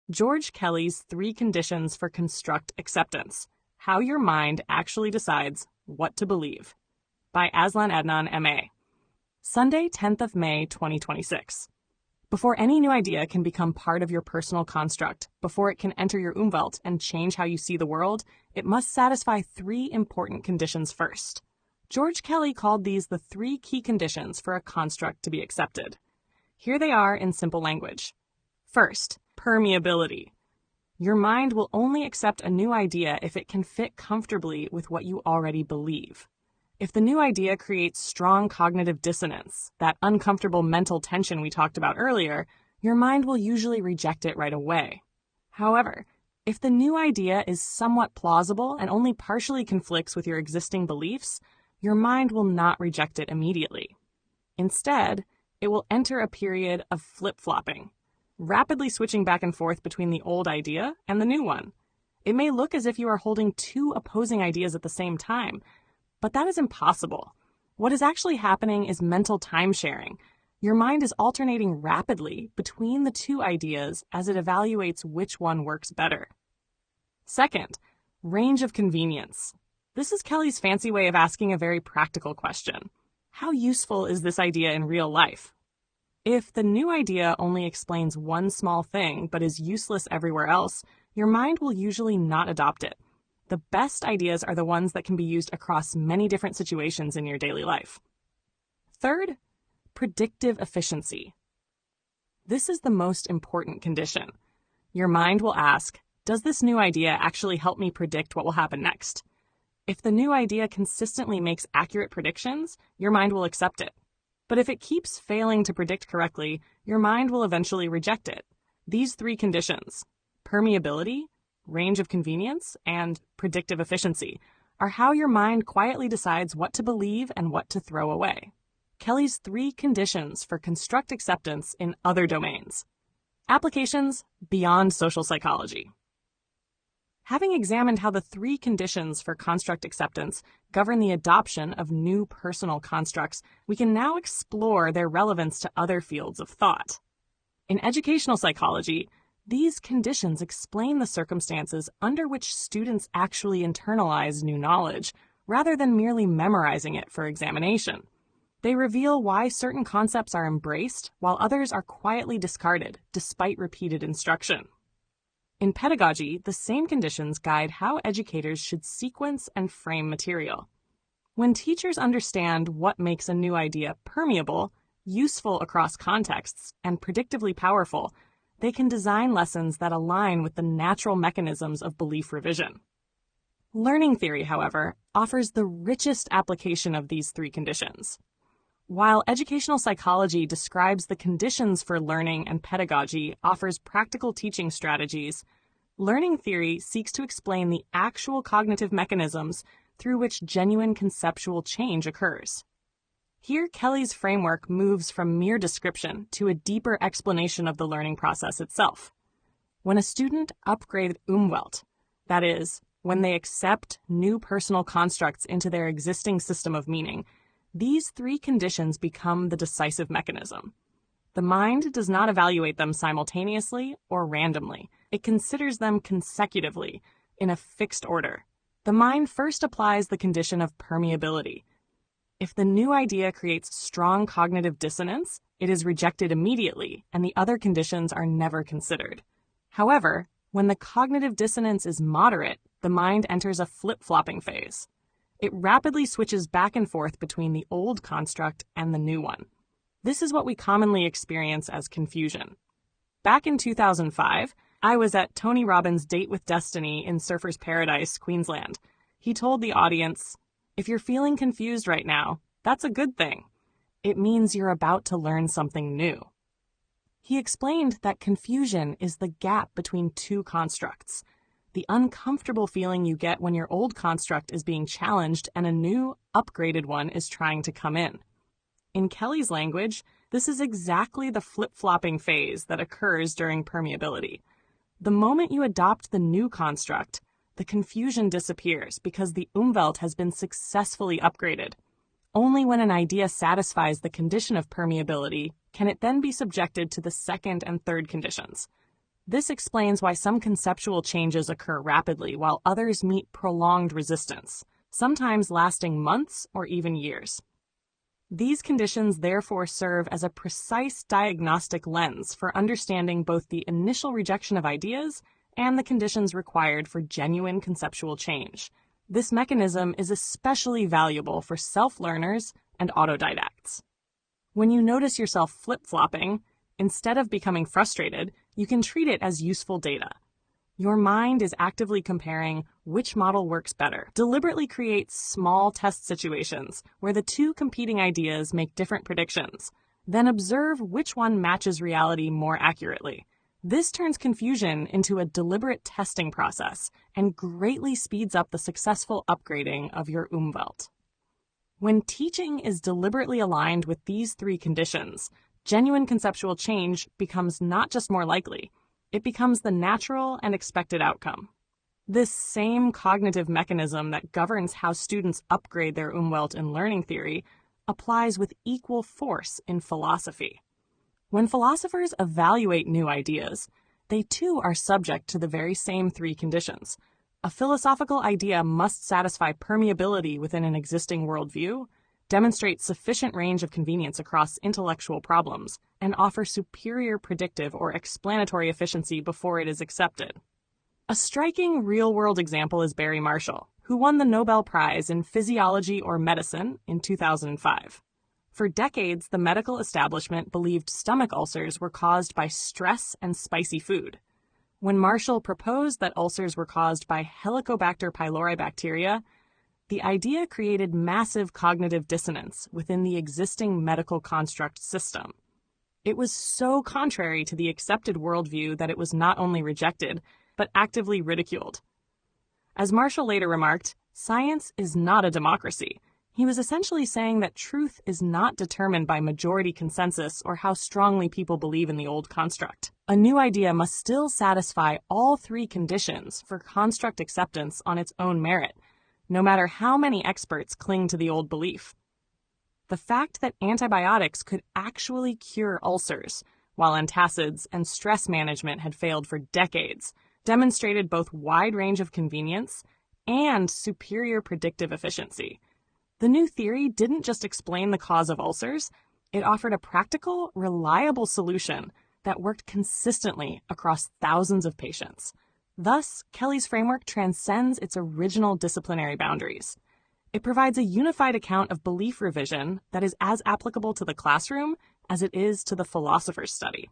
George Kelly's 3 Conditions for Construct Acceptance: How Your Mind Actually Decides What to Believe, by AZLAN ADNAN, MA. Sunday, 10th of May, 2026. Before any new idea can become part of your personal construct, before it can enter your Umwelt and change how you see the world, it must satisfy 3 important conditions first. George Kelly called these the 3 key conditions for a construct to be accepted. Here they are in simple language. First, permeability. Your mind will only accept a new idea if it can fit comfortably with what you already believe. If the new idea creates strong cognitive dissonance, that uncomfortable mental tension we talked about earlier, your mind will usually reject it right away. However, if the new idea is somewhat plausible and only partially conflicts with your existing beliefs, your mind will not reject it immediately. Instead, it will enter a period of flip-flopping, rapidly switching back and forth between the old idea and the new one. It may look as if you are holding 2 opposing ideas at the same time, but that is impossible. What is actually happening is mental time sharing. Your mind is alternating rapidly between the 2 ideas as it evaluates which one works better. Second, range of convenience. This is Kelly's fancy way of asking a very practical question. How useful is this idea in real life? If the new idea only explains one small thing but is useless everywhere else, your mind will usually not adopt it. The best ideas are the ones that can be used across many different situations in your daily life. Third, predictive efficiency. This is the most important condition. Your mind will ask, does this new idea actually help me predict what will happen next? If the new idea consistently makes accurate predictions, your mind will accept it. But if it keeps failing to predict correctly, your mind will eventually reject it. These 3 conditions, permeability, range of convenience, and predictive efficiency, are how your mind quietly decides what to believe and what to throw away. Kelly's 3 conditions for construct acceptance in other domains. Applications beyond social psychology. Having examined how the 3 conditions for construct acceptance govern the adoption of new personal constructs, we can now explore their relevance to other fields of thought. In educational psychology, these conditions explain the circumstances under which students actually internalize new knowledge, rather than merely memorizing it for examination. They reveal why certain concepts are embraced while others are quietly discarded, despite repeated instruction. In pedagogy, the same conditions guide how educators should sequence and frame material. When teachers understand what makes a new idea permeable, useful across contexts, and predictively powerful, they can design lessons that align with the natural mechanisms of belief revision. Learning theory, however, offers the richest application of these 3 conditions. While educational psychology describes the conditions for learning and pedagogy offers practical teaching strategies, learning theory seeks to explain the actual cognitive mechanisms through which genuine conceptual change occurs. Here, Kelly's framework moves from mere description to a deeper explanation of the learning process itself. When a student upgrades Umwelt, that is, when they accept new personal constructs into their existing system of meaning, these 3 conditions become the decisive mechanism. The mind does not evaluate them simultaneously or randomly. It considers them consecutively, in a fixed order. The mind first applies the condition of permeability. If the new idea creates strong cognitive dissonance, it is rejected immediately, and the other conditions are never considered. However, when the cognitive dissonance is moderate, the mind enters a flip-flopping phase. It rapidly switches back and forth between the old construct and the new one. This is what we commonly experience as confusion. Back in 2005, I was at Tony Robbins' Date with Destiny in Surfer's Paradise, Queensland. He told the audience, "If you're feeling confused right now, that's a good thing. It means you're about to learn something new." He explained that confusion is the gap between 2 constructs, the uncomfortable feeling you get when your old construct is being challenged and a new, upgraded one is trying to come in. In Kelly's language, this is exactly the flip-flopping phase that occurs during permeability. The moment you adopt the new construct, the confusion disappears because the Umwelt has been successfully upgraded. Only when an idea satisfies the condition of permeability can it then be subjected to the 2nd and 3rd conditions. This explains why some conceptual changes occur rapidly while others meet prolonged resistance, sometimes lasting months or even years. These conditions therefore serve as a precise diagnostic lens for understanding both the initial rejection of ideas and the conditions required for genuine conceptual change. This mechanism is especially valuable for self-learners and autodidacts. When you notice yourself flip-flopping, instead of becoming frustrated, you can treat it as useful data. Your mind is actively comparing which model works better. Deliberately create small test situations where the two competing ideas make different predictions. Then observe which one matches reality more accurately. This turns confusion into a deliberate testing process and greatly speeds up the successful upgrading of your Umwelt. When teaching is deliberately aligned with these three conditions, genuine conceptual change becomes not just more likely, it becomes the natural and expected outcome. This same cognitive mechanism that governs how students upgrade their Umwelt in learning theory applies with equal force in philosophy. When philosophers evaluate new ideas, they too are subject to the very same three conditions. A philosophical idea must satisfy permeability within an existing worldview, demonstrate sufficient range of convenience across intellectual problems, and offer superior predictive or explanatory efficiency before it is accepted. A striking real-world example is Barry Marshall, who won the Nobel Prize in Physiology or Medicine in 2005. For decades, the medical establishment believed stomach ulcers were caused by stress and spicy food. When Marshall proposed that ulcers were caused by Helicobacter pylori bacteria, the idea created massive cognitive dissonance within the existing medical construct system. It was so contrary to the accepted worldview that it was not only rejected, but actively ridiculed. As Marshall later remarked, science is not a democracy. He was essentially saying that truth is not determined by majority consensus or how strongly people believe in the old construct. A new idea must still satisfy all three conditions for construct acceptance on its own merit, no matter how many experts cling to the old belief. The fact that antibiotics could actually cure ulcers, while antacids and stress management had failed for decades, demonstrated both wide range of convenience and superior predictive efficiency. The new theory didn't just explain the cause of ulcers, it offered a practical, reliable solution that worked consistently across thousands of patients. Thus, Kelly's framework transcends its original disciplinary boundaries. It provides a unified account of belief revision that is as applicable to the classroom as it is to the philosopher's study.